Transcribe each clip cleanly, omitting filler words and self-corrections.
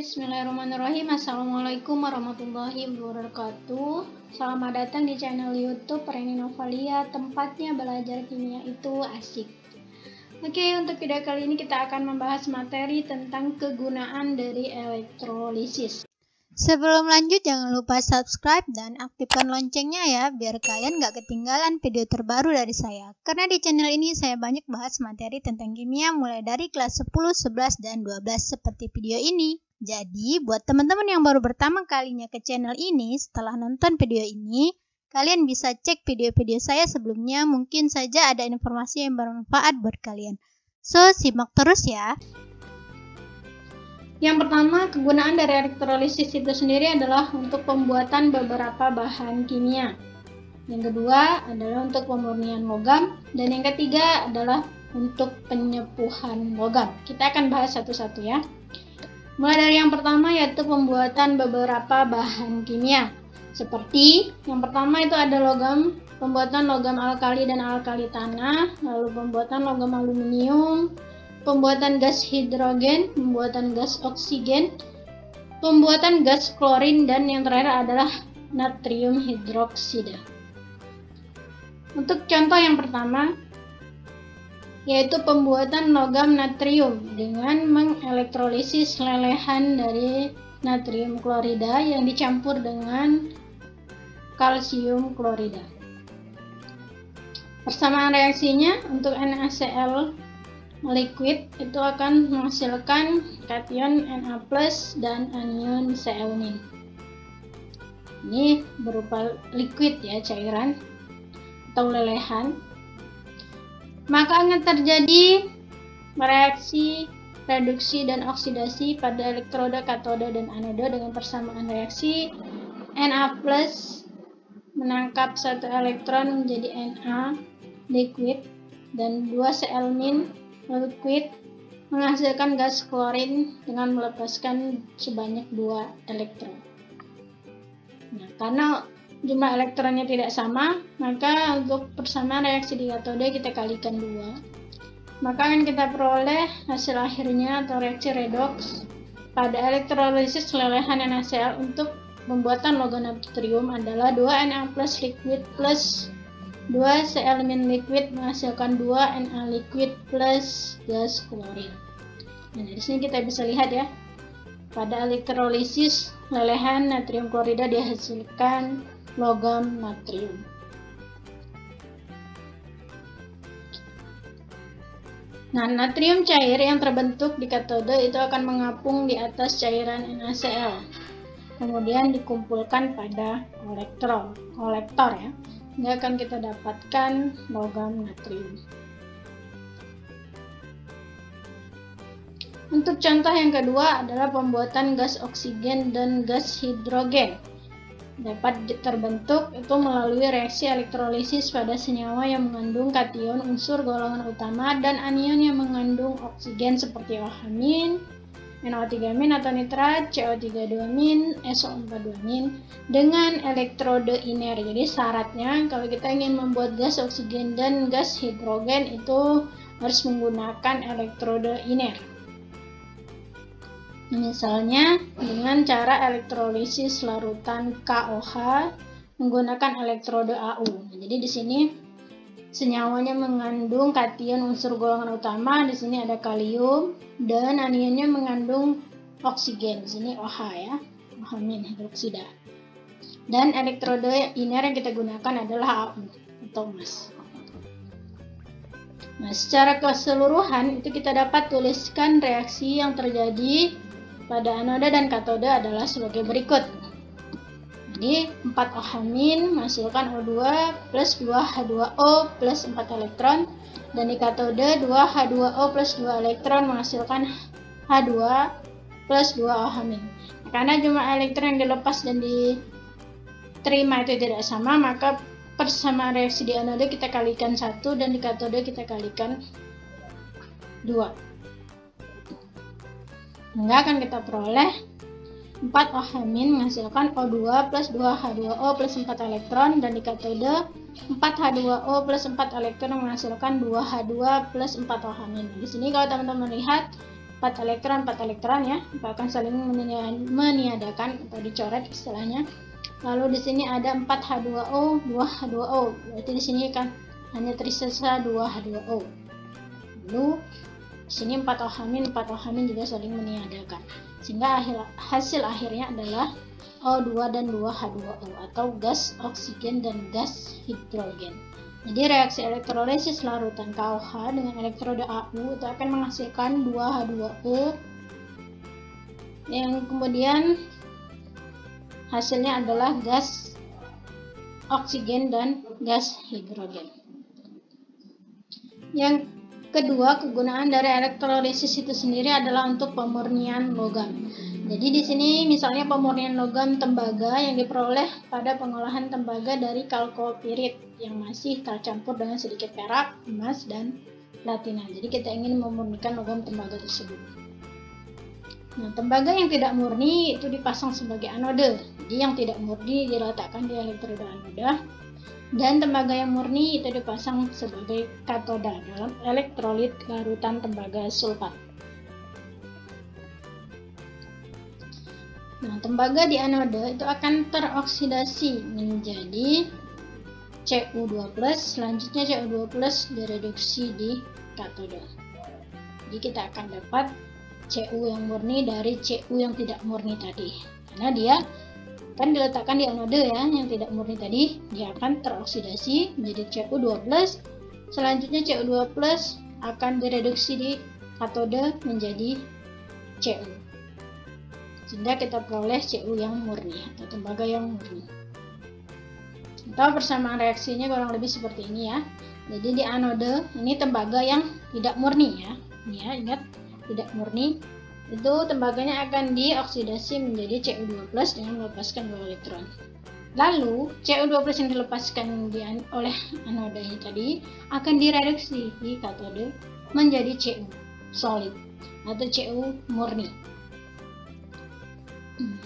Bismillahirrahmanirrahim. Assalamualaikum warahmatullahi wabarakatuh. Selamat datang di channel YouTube Reni Novalia, tempatnya belajar kimia itu asik. Oke, untuk video kali ini kita akan membahas materi tentang kegunaan dari elektrolisis. Sebelum lanjut, jangan lupa subscribe dan aktifkan loncengnya ya, biar kalian gak ketinggalan video terbaru dari saya. Karena di channel ini saya banyak bahas materi tentang kimia mulai dari kelas 10, 11, dan 12 seperti video ini. Jadi, buat teman-teman yang baru pertama kalinya ke channel ini, setelah nonton video ini, kalian bisa cek video-video saya sebelumnya, mungkin saja ada informasi yang bermanfaat buat kalian. So, simak terus ya. Yang pertama, kegunaan dari elektrolisis itu sendiri adalah untuk pembuatan beberapa bahan kimia. Yang kedua adalah untuk pemurnian logam, dan yang ketiga adalah untuk penyepuhan logam. Kita akan bahas satu-satu ya. Mulai dari yang pertama, yaitu pembuatan beberapa bahan kimia. Seperti yang pertama itu ada logam, pembuatan logam alkali dan alkali tanah, lalu pembuatan logam aluminium, pembuatan gas hidrogen, pembuatan gas oksigen, pembuatan gas klorin, dan yang terakhir adalah natrium hidroksida. Untuk contoh yang pertama, yaitu pembuatan logam natrium dengan mengelektrolisis lelehan dari natrium klorida yang dicampur dengan kalsium klorida. Persamaan reaksinya untuk NaCl liquid itu akan menghasilkan kation Na+ dan anion Cl-. Ini berupa liquid ya, cairan atau lelehan. Maka akan terjadi reaksi reduksi dan oksidasi pada elektroda katode dan anoda dengan persamaan reaksi Na+ menangkap satu elektron menjadi Na liquid dan 2 Cl- liquid menghasilkan gas klorin dengan melepaskan sebanyak 2 elektron. Nah, karena jumlah elektronnya tidak sama, maka untuk persamaan reaksi di katode kita kalikan 2. Maka akan kita peroleh hasil akhirnya atau reaksi redoks pada elektrolisis lelehan NaCl untuk pembuatan logam natrium adalah 2 Na+ liquid plus 2 Cl- liquid menghasilkan 2 Na liquid plus gas klorin. Nah, dari sini kita bisa lihat ya, pada elektrolisis lelehan natrium klorida dihasilkan logam natrium. Nah, natrium cair yang terbentuk di katode itu akan mengapung di atas cairan NaCl, kemudian dikumpulkan pada kolektor ya. Ini akan kita dapatkan logam natrium. Untuk contoh yang kedua adalah pembuatan gas oksigen dan gas hidrogen. Dapat terbentuk itu melalui reaksi elektrolisis pada senyawa yang mengandung kation unsur golongan utama dan anion yang mengandung oksigen seperti OH-, NO3- atau nitrat, CO3-, SO4- dengan elektrode iner. Jadi syaratnya kalau kita ingin membuat gas oksigen dan gas hidrogen itu harus menggunakan elektrode iner. Misalnya dengan cara elektrolisis larutan KOH menggunakan elektrode AU. Jadi di sini senyawanya mengandung kation unsur golongan utama, di sini ada kalium, dan anionnya mengandung oksigen, di sini OH ya, OH- hidroksida. Dan elektrode iner yang kita gunakan adalah AU atau emas. Nah, secara keseluruhan itu kita dapat tuliskan reaksi yang terjadi pada anoda dan katode adalah sebagai berikut. Jadi 4 OH- menghasilkan O2 plus 2 H2O plus 4 elektron, dan di katode 2 H2O plus 2 elektron menghasilkan H2 plus 2 OH-. Karena jumlah elektron yang dilepas dan diterima itu tidak sama, maka persamaan reaksi di anoda kita kalikan 1 dan di katode kita kalikan 2. Maka akan kita peroleh 4 OH- menghasilkan O2 plus 2 H2O plus 4 elektron, dan di katode 4 H2O plus 4 elektron menghasilkan 2 H2 plus 4 OH-. Di sini kalau teman-teman lihat 4 elektron ya, akan saling meniadakan atau dicoret istilahnya. Lalu di sini ada 4H2O, 2H2O. Berarti di sini kan hanya tersisa 2H2O. Lalu di sini 4OH- juga saling meniadakan. Sehingga hasil akhirnya adalah O2 dan 2H2O atau gas oksigen dan gas hidrogen. Jadi reaksi elektrolisis larutan KOH dengan elektroda AU itu akan menghasilkan 2H2O yang kemudian hasilnya adalah gas oksigen dan gas hidrogen. Yang kedua, kegunaan dari elektrolisis itu sendiri adalah untuk pemurnian logam. Jadi di sini misalnya pemurnian logam tembaga yang diperoleh pada pengolahan tembaga dari kalkopirit yang masih tercampur dengan sedikit perak, emas, dan platina. Jadi kita ingin memurnikan logam tembaga tersebut. Nah, tembaga yang tidak murni itu dipasang sebagai anode. Jadi yang tidak murni diletakkan di elektroda anoda, dan tembaga yang murni itu dipasang sebagai katoda dalam elektrolit larutan tembaga sulfat. Nah, tembaga di anoda itu akan teroksidasi menjadi Cu2+, selanjutnya Cu2+ direduksi di katoda. Jadi kita akan dapat Cu yang murni dari Cu yang tidak murni tadi. Karena dia kan diletakkan di anoda ya, yang tidak murni tadi, dia akan teroksidasi menjadi Cu2+, selanjutnya Cu2+ akan direduksi di katoda menjadi Cu. Sehingga kita peroleh Cu yang murni atau tembaga yang murni. Atau persamaan reaksinya kurang lebih seperti ini ya. Jadi di anode ini tembaga yang tidak murni ya. Ini ya, ingat tidak murni. Itu tembaganya akan dioksidasi menjadi Cu2+ dengan melepaskan 2 elektron. Lalu Cu2+ yang dilepaskan oleh anoda ini tadi akan direduksi di katode menjadi Cu solid atau Cu murni.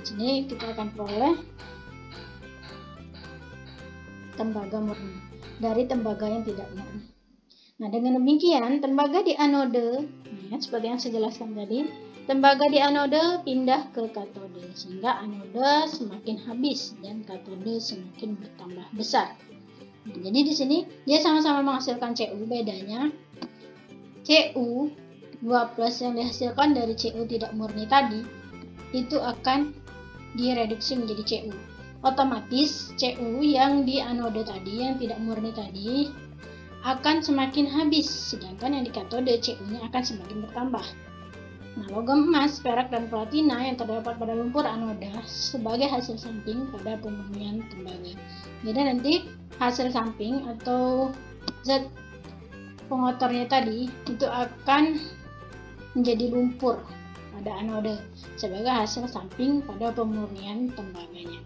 Jadi kita akan peroleh tembaga murni dari tembaga yang tidak murni. Nah, dengan demikian tembaga di anode, ya, seperti yang saya jelaskan tadi, tembaga di anode pindah ke katode sehingga anode semakin habis dan katode semakin bertambah besar. Nah, jadi di sini dia sama-sama menghasilkan Cu, bedanya Cu2+ yang dihasilkan dari Cu tidak murni tadi itu akan direduksi menjadi Cu. Otomatis Cu yang di anode tadi, yang tidak murni tadi, akan semakin habis, sedangkan yang di katode Cu-nya akan semakin bertambah. Nah, logam emas, perak, dan platina yang terdapat pada lumpur anoda sebagai hasil samping pada pemurnian tembaga. Jadi nanti hasil samping atau zat pengotornya tadi itu akan menjadi lumpur pada anoda sebagai hasil samping pada pemurnian tembaganya.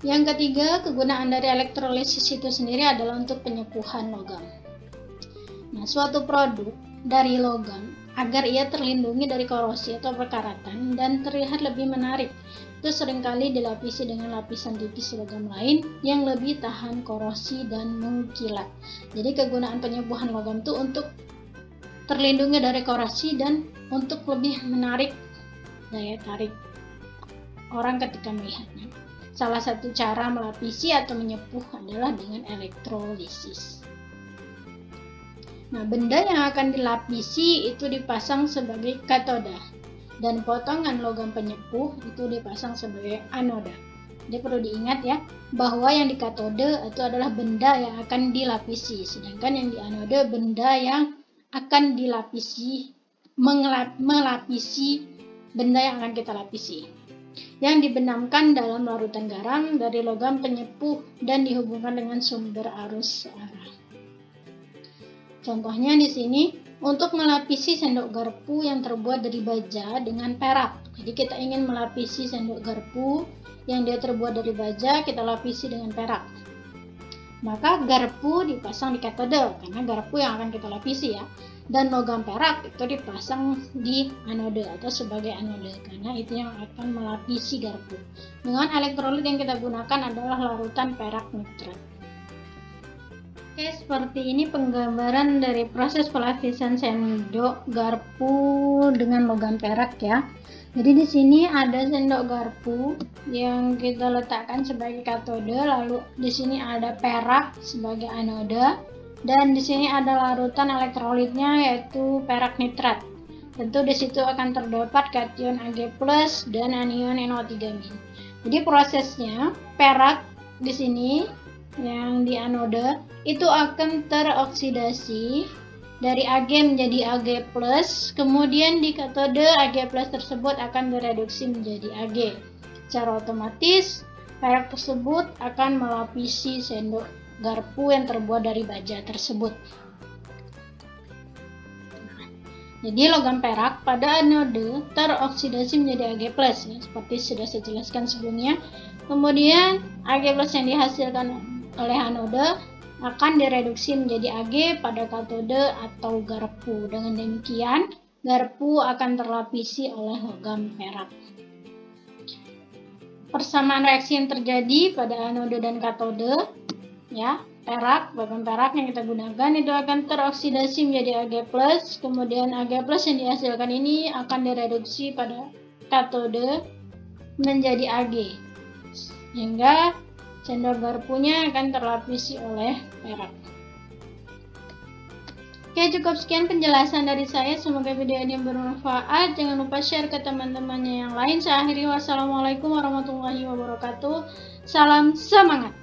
Yang ketiga, kegunaan dari elektrolisis itu sendiri adalah untuk penyepuhan logam. Nah, suatu produk dari logam agar ia terlindungi dari korosi atau perkaratan dan terlihat lebih menarik, itu seringkali dilapisi dengan lapisan tipis logam lain yang lebih tahan korosi dan mengkilat. Jadi kegunaan penyepuhan logam itu untuk terlindungi dari korosi dan untuk lebih menarik daya tarik orang ketika melihatnya. Salah satu cara melapisi atau menyepuh adalah dengan elektrolisis. Nah, benda yang akan dilapisi itu dipasang sebagai katoda dan potongan logam penyepuh itu dipasang sebagai anoda. Jadi perlu diingat ya, bahwa yang di katode itu adalah benda yang akan dilapisi, sedangkan yang di anoda benda yang akan dilapisi, melapisi benda yang akan kita lapisi, yang dibenamkan dalam larutan garam dari logam penyepuh dan dihubungkan dengan sumber arus searah. Contohnya di sini untuk melapisi sendok garpu yang terbuat dari baja dengan perak. Jadi kita ingin melapisi sendok garpu yang dia terbuat dari baja, kita lapisi dengan perak. Maka garpu dipasang di katode karena garpu yang akan kita lapisi ya. Dan logam perak itu dipasang di anode atau sebagai anode karena itu yang akan melapisi garpu. Dengan elektrolit yang kita gunakan adalah larutan perak nitrat. Oke, seperti ini penggambaran dari proses pelapisan sendok garpu dengan logam perak ya. Jadi di sini ada sendok garpu yang kita letakkan sebagai katode, lalu di sini ada perak sebagai anode, dan di sini ada larutan elektrolitnya yaitu perak nitrat. Tentu di situ akan terdapat kation Ag+ dan anion NO3-. Jadi prosesnya perak di sini yang di anode itu akan teroksidasi dari Ag menjadi Ag+, kemudian di katode Ag+ tersebut akan direduksi menjadi Ag. Secara otomatis perak tersebut akan melapisi sendok garpu yang terbuat dari baja tersebut. Jadi logam perak pada anode teroksidasi menjadi Ag+, ya, seperti sudah saya jelaskan sebelumnya. Kemudian Ag+ yang dihasilkan oleh anode akan direduksi menjadi Ag pada katode atau garpu. Dengan demikian, garpu akan terlapisi oleh logam perak. Persamaan reaksi yang terjadi pada anode dan katode, ya, logam perak yang kita gunakan itu akan teroksidasi menjadi Ag+, kemudian Ag+ yang dihasilkan ini akan direduksi pada katode menjadi Ag, sehingga sendok garpunya akan terlapisi oleh perak. Oke, cukup sekian penjelasan dari saya. Semoga video ini bermanfaat. Jangan lupa share ke teman-temannya yang lain. Saya akhiri, wassalamualaikum warahmatullahi wabarakatuh. Salam semangat.